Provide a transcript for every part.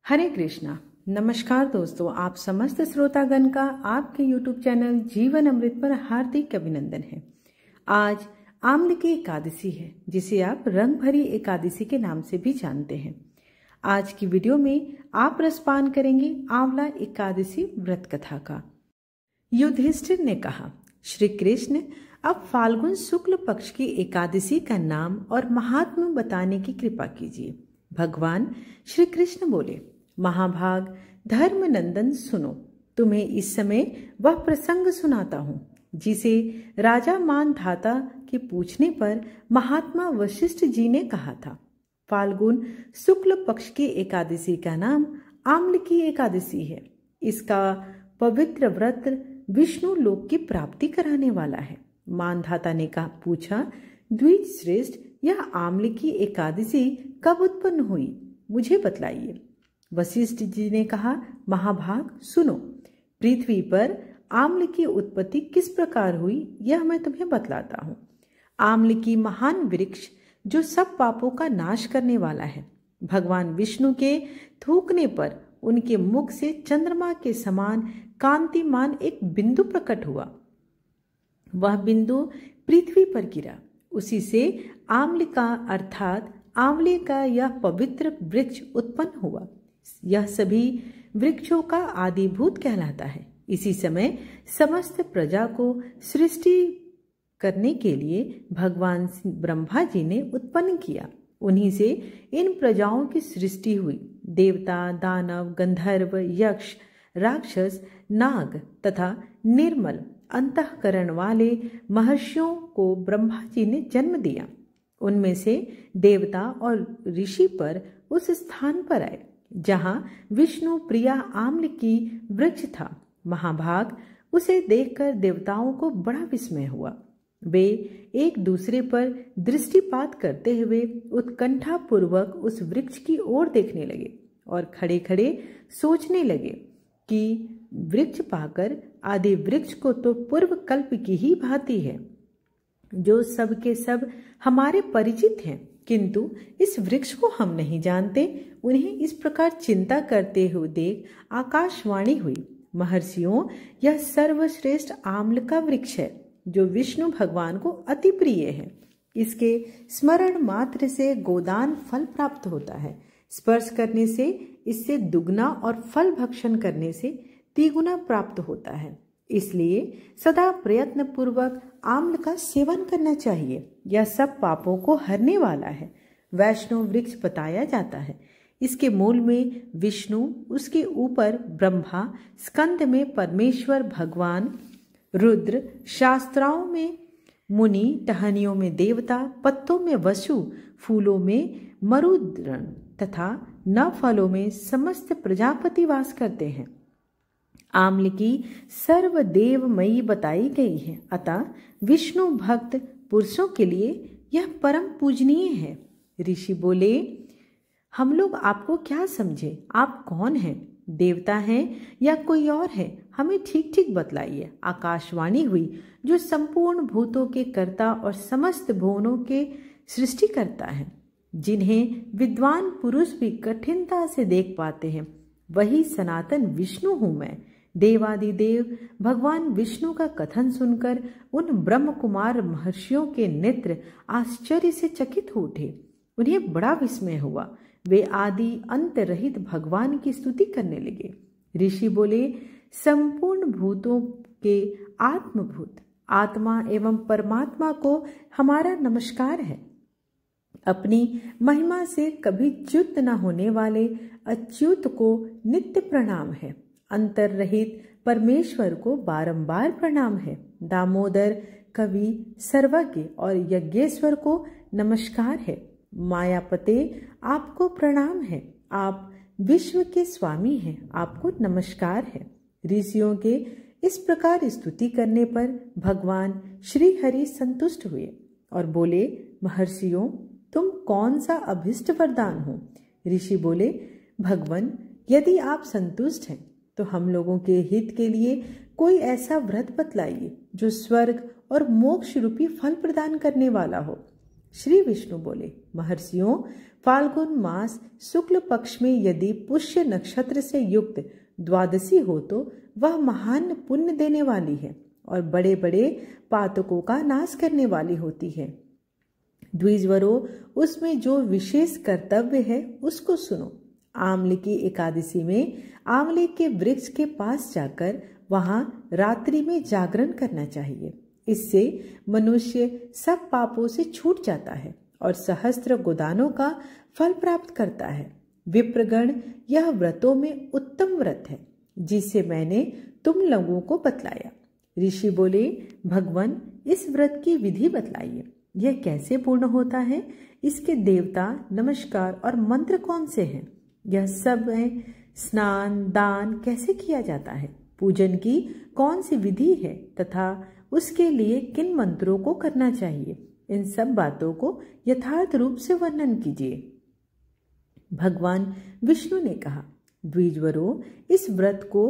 हरे कृष्णा। नमस्कार दोस्तों, आप समस्त श्रोतागण का आपके YouTube चैनल जीवन अमृत पर हार्दिक अभिनंदन है। आज आम्ल की एकादशी है, जिसे आप रंग भरी एकादशी के नाम से भी जानते हैं। आज की वीडियो में आप रसपान करेंगे आंवला एकादशी व्रत कथा का। युधिष्ठिर ने कहा, श्री कृष्ण अब फाल्गुन शुक्ल पक्ष की एकादशी का नाम और महात्म्य बताने की कृपा कीजिए। भगवान श्री कृष्ण बोले, महाभाग धर्मनंदन सुनो, तुम्हें इस समय वह प्रसंग सुनाता हूँ जिसे राजा मानधाता के पूछने पर महात्मा वशिष्ठ जी ने कहा था। फाल्गुन शुक्ल पक्ष की एकादशी का नाम आम्ल की एकादशी है। इसका पवित्र व्रत विष्णु लोक की प्राप्ति कराने वाला है। मानधाता ने पूछा, द्विज श्रेष्ठ, यह आम्ल की एकादशी कब उत्पन्न हुई, मुझे बतलाइए। वशिष्ठ जी ने कहा, महाभाग सुनो, पृथ्वी पर आम्ल की उत्पत्ति किस प्रकार हुई यह मैं तुम्हें बतलाता हूँ। आम्ल की महान वृक्ष जो सब पापों का नाश करने वाला है, भगवान विष्णु के थूकने पर उनके मुख से चंद्रमा के समान कांतिमान एक बिंदु प्रकट हुआ। वह बिंदु पृथ्वी पर गिरा। उसी से आम्ल का अर्थात आंवले का यह पवित्र वृक्ष उत्पन्न हुआ। यह सभी वृक्षों का आदिभूत कहलाता है। इसी समय समस्त प्रजा को सृष्टि करने के लिए भगवान ब्रह्मा जी ने उत्पन्न किया। उन्हीं से इन प्रजाओं की सृष्टि हुई। देवता, दानव, गंधर्व, यक्ष, राक्षस, नाग तथा निर्मल अंतःकरण वाले महर्षियों को ब्रह्मा जी ने जन्म दिया। उनमें से देवता और ऋषि पर उस स्थान पर आए जहां विष्णु प्रिया आम्ल की वृक्ष था। महाभाग उसे देखकर देवताओं को बड़ा विस्मय हुआ। वे एक दूसरे पर दृष्टिपात करते हुए उत्कंठा पूर्वक उस वृक्ष की ओर देखने लगे और खड़े खड़े सोचने लगे कि वृक्ष पाकर आदि वृक्ष को तो पूर्व कल्प की ही भांति है, जो सब के सब हमारे परिचित हैं, किंतु इस वृक्ष को हम नहीं जानते। उन्हें इस प्रकार चिंता करते हुए देख आकाशवाणी हुई, महर्षियों, यह सर्वश्रेष्ठ आम्ल का वृक्ष है जो विष्णु भगवान को अति प्रिय है। इसके स्मरण मात्र से गोदान फल प्राप्त होता है। स्पर्श करने से इससे दुगना और फल भक्षण करने से तिगुना प्राप्त होता है। इसलिए सदा प्रयत्न पूर्वक आम्ल का सेवन करना चाहिए। यह सब पापों को हरने वाला है। वैष्णव वृक्ष बताया जाता है। इसके मूल में विष्णु, उसके ऊपर ब्रह्मा, स्कंद में परमेश्वर भगवान रुद्र, शास्त्राओं में मुनि, टहनियों में देवता, पत्तों में वसु, फूलों में मरुद्गण तथा न फलों में समस्त प्रजापति वास करते हैं। आम्ल की सर्वदेवमयी बताई गई है। अतः विष्णु भक्त पुरुषों के लिए यह परम पूजनीय है। ऋषि बोले, हम लोग आपको क्या समझे, आप कौन हैं, देवता हैं या कोई और है, हमें ठीक ठीक बतलाइए। आकाशवाणी हुई, जो संपूर्ण भूतों के कर्ता और समस्त भुवनों के सृष्टि करता है, जिन्हें विद्वान पुरुष भी कठिनता से देख पाते हैं, वही सनातन विष्णु हूं मैं। देवादिदेव भगवान विष्णु का कथन सुनकर उन ब्रह्म कुमार महर्षियों के नेत्र आश्चर्य से चकित हो उठे। उन्हें बड़ा विस्मय हुआ। वे आदि अंत रहित भगवान की स्तुति करने लगे। ऋषि बोले, संपूर्ण भूतों के आत्मभूत आत्मा एवं परमात्मा को हमारा नमस्कार है। अपनी महिमा से कभी च्युत न होने वाले अच्युत को नित्य प्रणाम है। अंतर रहित परमेश्वर को बारंबार प्रणाम है। दामोदर, कवि, सर्वज्ञ और यज्ञेश्वर को नमस्कार है। मायापते, आपको प्रणाम है। आप विश्व के स्वामी हैं, आपको नमस्कार है। ऋषियों के इस प्रकार स्तुति करने पर भगवान श्री हरि संतुष्ट हुए और बोले, महर्षियों, तुम कौन सा अभिष्ट वरदान हो। ऋषि बोले, भगवान, यदि आप संतुष्ट हैं तो हम लोगों के हित के लिए कोई ऐसा व्रत बतलाइए जो स्वर्ग और मोक्ष रूपी फल प्रदान करने वाला हो। श्री विष्णु बोले, महर्षियों, फाल्गुन मास शुक्ल पक्ष में यदि पुष्य नक्षत्र से युक्त द्वादशी हो तो वह महान पुण्य देने वाली है और बड़े बड़े पातकों का नाश करने वाली होती है। द्विजवरो, उसमें जो विशेष कर्तव्य है उसको सुनो। आंवले की एकादशी में आंवले के वृक्ष के पास जाकर वहां रात्रि में जागरण करना चाहिए। इससे मनुष्य सब पापों से छूट जाता है और सहस्त्र गोदानों का फल प्राप्त करता है। विप्रगण, यह व्रतों में उत्तम व्रत है जिसे मैंने तुम लोगों को बतलाया। ऋषि बोले, भगवान, इस व्रत की विधि बतलाइए। यह कैसे पूर्ण होता है? इसके देवता, नमस्कार और मंत्र कौन से हैं? यह सब है। स्नान दान कैसे किया जाता है? पूजन की कौन सी विधि है तथा उसके लिए किन मंत्रों को करना चाहिए? इन सब बातों को यथार्थ रूप से वर्णन कीजिए। भगवान विष्णु ने कहा, द्विजवरो, इस व्रत को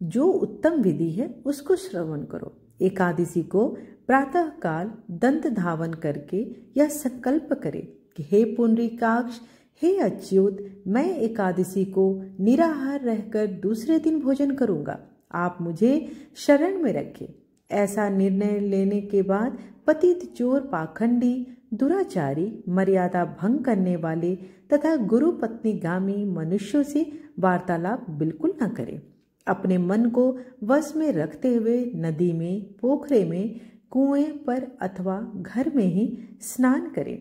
जो उत्तम विधि है उसको श्रवण करो। एकादशी को प्रातः काल दंत धावन करके यह संकल्प करे कि हे पुंडरीकाक्ष, हे अच्युत, मैं एकादशी को निराहार रहकर दूसरे दिन भोजन करूंगा। आप मुझे शरण में रखें। ऐसा निर्णय लेने के बाद पतित, चोर, पाखंडी, दुराचारी, मर्यादा भंग करने वाले तथा गुरु पत्नीगामी मनुष्यों से वार्तालाप बिल्कुल न करें। अपने मन को वश में रखते हुए नदी में, पोखरे में, कुएं पर अथवा घर में ही स्नान करें।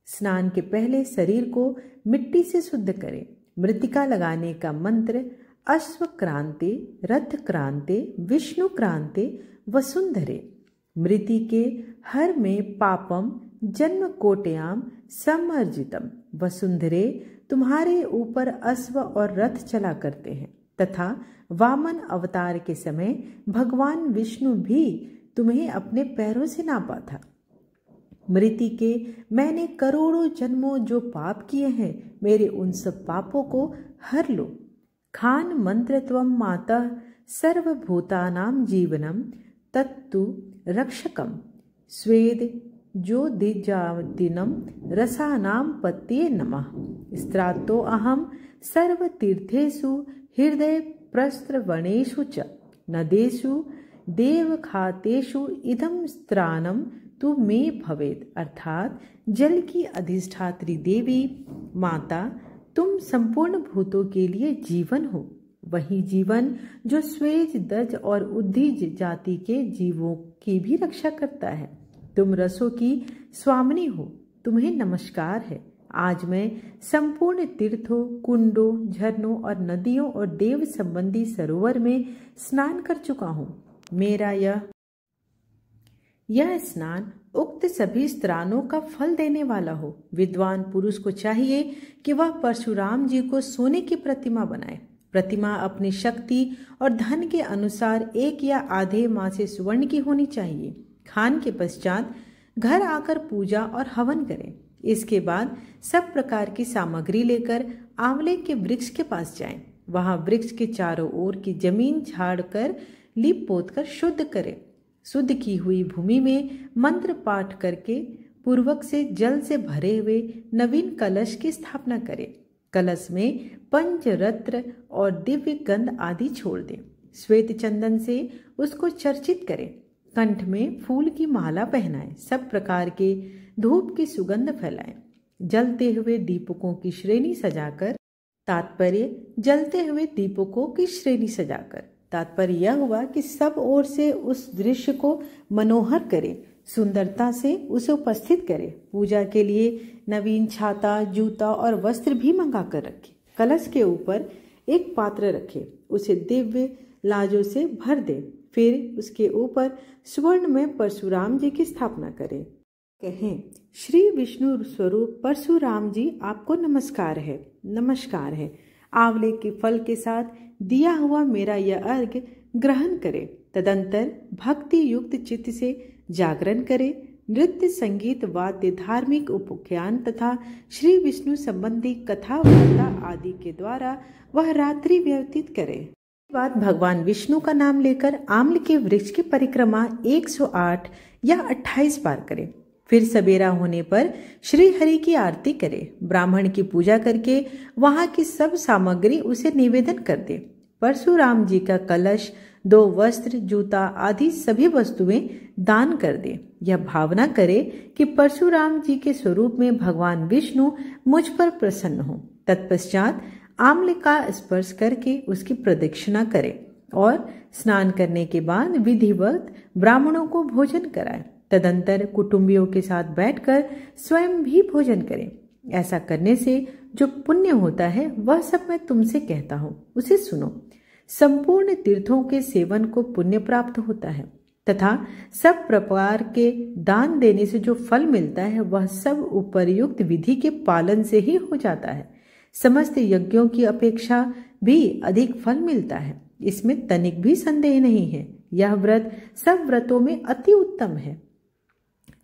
स्नान के पहले शरीर को मिट्टी से शुद्ध करें। मृत्तिका लगाने का मंत्र अश्व क्रांते, रथ क्रांते, विष्णु क्रांते, वसुंधरे। मृति के हर में पापम जन्म कोटयाम समर्जितम। वसुंधरे, तुम्हारे ऊपर अश्व और रथ चला करते हैं तथा वामन अवतार के समय भगवान विष्णु भी तुम्हें अपने पैरों से नापा था। मृति के मैंने करोड़ों जन्मों जो पाप किए हैं, मेरे उन सब पापों को हर लो। खान मंत्र त्वम मातः सर्वभूतानां जीवनम तत्तु रक्षकम। स्वेद जो दिजादिनम रसानां पत्ये नमः। स्त्रातो अहम सर्वतीर्थेषु हृदय प्रस्त्रवणेषु च नदेषु देवखातेषु इदं स्त्रानम तु मे भवेत्। अर्थात जल की अधिष्ठात्री देवी माता, तुम संपूर्ण भूतों के लिए जीवन हो। वही जीवन जो स्वेज, दज और उद्धिज जाति के जीवों की भी रक्षा करता है। तुम रसों की स्वामिनी हो, तुम्हें नमस्कार है। आज मैं संपूर्ण तीर्थों, कुंडों, झरनों और नदियों और देव संबंधी सरोवर में स्नान कर चुका हूँ। मेरा यह स्नान उक्त सभी स्त्रानों का फल देने वाला हो। विद्वान पुरुष को चाहिए कि वह परशुराम जी को सोने की प्रतिमा बनाए। प्रतिमा अपनी शक्ति और धन के अनुसार 1 या आधे माह से स्वर्ण की होनी चाहिए। खान के पश्चात घर आकर पूजा और हवन करें। इसके बाद सब प्रकार की सामग्री लेकर आंवले के वृक्ष के पास जाएं। वहां वृक्ष के चारों ओर की जमीन झाड़ कर लीप पोत कर शुद्ध करें। शुद्ध की हुई भूमि में मंत्र पाठ करके पूर्वक से जल से भरे हुए नवीन कलश की स्थापना करें। कलश में पंचरत्न और दिव्य गंध आदि छोड़ दें। श्वेत चंदन से उसको चर्चित करें। कंठ में फूल की माला पहनाएं। सब प्रकार के धूप की सुगंध फैलाएं। जलते हुए दीपकों की श्रेणी सजाकर, तात्पर्य जलते हुए दीपकों की श्रेणी सजाकर। तात्पर्य यह हुआ कि सब ओर से उस दृश्य को मनोहर करें, सुंदरता से उसे उपस्थित करें। पूजा के लिए नवीन छाता, जूता और वस्त्र भी मंगा कर रखें। कलश के ऊपर एक पात्र रखें, उसे दिव्य लाजों से भर दें। फिर उसके ऊपर स्वर्ण में परशुराम जी की स्थापना करें। कहें, श्री विष्णु स्वरूप परशुराम जी, आपको नमस्कार है, नमस्कार है। आंवले के फल के साथ दिया हुआ मेरा यह अर्घ्य ग्रहण करें। तदंतर भक्ति युक्त चित्त से जागरण करें। नृत्य, संगीत, वाद्य, धार्मिक उपाख्यान तथा श्री विष्णु संबंधी कथा वार्ता आदि के द्वारा वह रात्रि व्यतीत करे। बाद भगवान विष्णु का नाम लेकर आम्ल के वृक्ष की परिक्रमा 108 या 28 बार करें। फिर सवेरा होने पर श्री हरि की आरती करे, ब्राह्मण की पूजा करके वहां की सब सामग्री उसे निवेदन कर दे। परशुराम जी का कलश, 2 वस्त्र, जूता आदि सभी वस्तुएं दान कर दे। यह भावना करे कि परशुराम जी के स्वरूप में भगवान विष्णु मुझ पर प्रसन्न हो। तत्पश्चात आम्ल का स्पर्श करके उसकी प्रदक्षिणा करे और स्नान करने के बाद विधिवत ब्राह्मणों को भोजन कराए। तदंतर कुटुंबियों के साथ बैठकर स्वयं भी भोजन करें। ऐसा करने से जो पुण्य होता है वह सब मैं तुमसे कहता हूँ, उसे सुनो। संपूर्ण तीर्थों के सेवन को पुण्य प्राप्त होता है तथा सब प्रकार के दान देने से जो फल मिलता है वह सब उपर्युक्त विधि के पालन से ही हो जाता है। समस्त यज्ञों की अपेक्षा भी अधिक फल मिलता है, इसमें तनिक भी संदेह नहीं है। यह व्रत सब व्रतों में अति उत्तम है,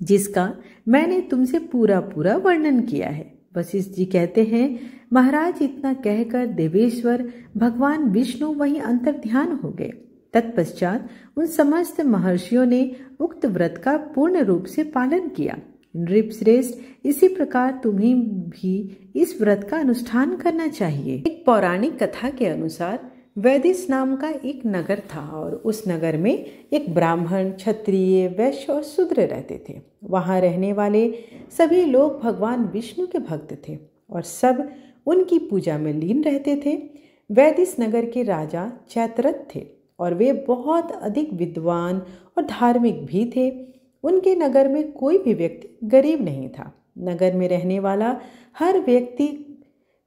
जिसका मैंने तुमसे पूरा पूरा वर्णन किया है। वशिष्ठ जी कहते हैं, महाराज इतना कहकर देवेश्वर भगवान विष्णु वहीं अंतर ध्यान हो गए। तत्पश्चात उन समस्त महर्षियों ने उक्त व्रत का पूर्ण रूप से पालन किया। नृपश्रेष्ठ, इसी प्रकार तुम्हें भी इस व्रत का अनुष्ठान करना चाहिए। एक पौराणिक कथा के अनुसार वैदिश नाम का एक नगर था और उस नगर में एक ब्राह्मण, क्षत्रिय, वैश्य और शूद्र रहते थे। वहां रहने वाले सभी लोग भगवान विष्णु के भक्त थे और सब उनकी पूजा में लीन रहते थे। वैदिश नगर के राजा चैत्ररथ थे और वे बहुत अधिक विद्वान और धार्मिक भी थे। उनके नगर में कोई भी व्यक्ति गरीब नहीं था। नगर में रहने वाला हर व्यक्ति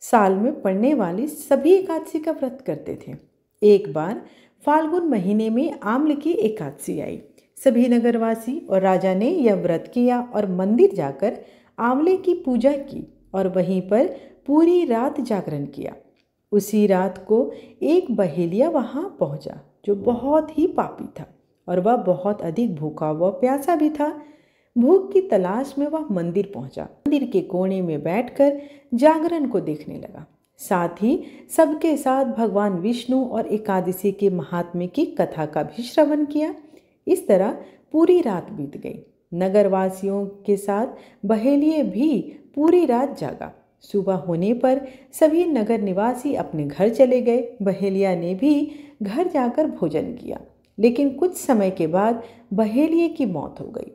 साल में पड़ने वाली सभी एकादशी का व्रत करते थे। एक बार फाल्गुन महीने में आम्ल की एकादशी आई। सभी नगरवासी और राजा ने यह व्रत किया और मंदिर जाकर आंवले की पूजा की और वहीं पर पूरी रात जागरण किया। उसी रात को एक बहेलिया वहां पहुंचा जो बहुत ही पापी था और वह बहुत अधिक भूखा व प्यासा भी था। भूख की तलाश में वह मंदिर पहुंचा। मंदिर के कोने में बैठकर जागरण को देखने लगा। साथ ही सबके साथ भगवान विष्णु और एकादशी के महात्म्य की कथा का भी श्रवण किया। इस तरह पूरी रात बीत गई। नगरवासियों के साथ बहेलिये भी पूरी रात जागा। सुबह होने पर सभी नगर निवासी अपने घर चले गए। बहेलिया ने भी घर जाकर भोजन किया, लेकिन कुछ समय के बाद बहेलिये की मौत हो गई।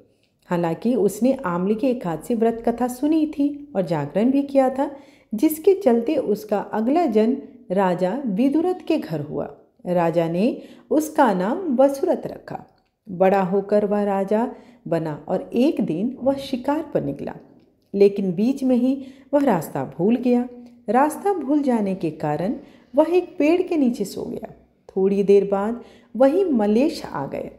हालांकि उसने आम्ल की एकादशी व्रत कथा सुनी थी और जागरण भी किया था, जिसके चलते उसका अगला जन्म राजा विदुरथ के घर हुआ। राजा ने उसका नाम वसुरथ रखा। बड़ा होकर वह राजा बना और एक दिन वह शिकार पर निकला, लेकिन बीच में ही वह रास्ता भूल गया। रास्ता भूल जाने के कारण वह एक पेड़ के नीचे सो गया। थोड़ी देर बाद वही मलेच्छ आ गए।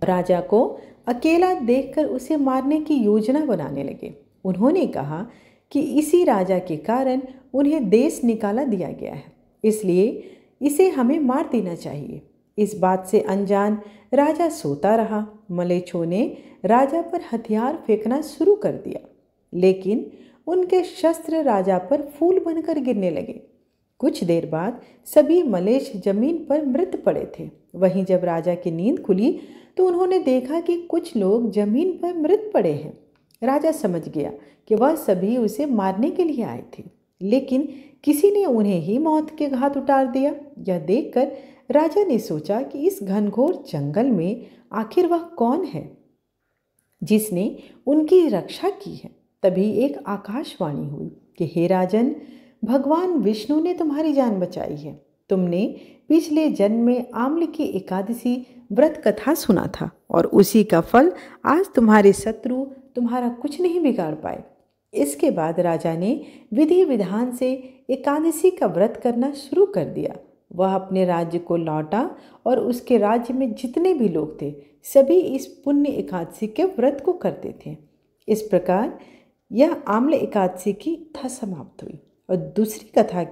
राजा को अकेला देखकर उसे मारने की योजना बनाने लगे। उन्होंने कहा कि इसी राजा के कारण उन्हें देश निकाला दिया गया है, इसलिए इसे हमें मार देना चाहिए। इस बात से अनजान राजा सोता रहा। मलेच्छों ने राजा पर हथियार फेंकना शुरू कर दिया, लेकिन उनके शस्त्र राजा पर फूल बनकर गिरने लगे। कुछ देर बाद सभी मलेच्छ जमीन पर मृत पड़े थे। वहीं जब राजा की नींद खुली तो उन्होंने देखा कि कुछ लोग जमीन पर मृत पड़े हैं। राजा समझ गया कि वह सभी उसे मारने के लिए आए थे, लेकिन किसी ने उन्हें ही मौत के घाट उतार दिया। यह देखकर राजा ने सोचा कि इस घनघोर जंगल में आखिर वह कौन है जिसने उनकी रक्षा की है। तभी एक आकाशवाणी हुई कि हे राजन, भगवान विष्णु ने तुम्हारी जान बचाई है। तुमने पिछले जन्म में आम्ल की एकादशी व्रत कथा सुना था और उसी का फल आज तुम्हारे शत्रु तुम्हारा कुछ नहीं बिगाड़ पाए। इसके बाद राजा ने विधि विधान से एकादशी का व्रत करना शुरू कर दिया। वह अपने राज्य को लौटा और उसके राज्य में जितने भी लोग थे सभी इस पुण्य एकादशी के व्रत को करते थे। इस प्रकार यह आम्ल एकादशी की कथा समाप्त हुई। और दूसरी कथा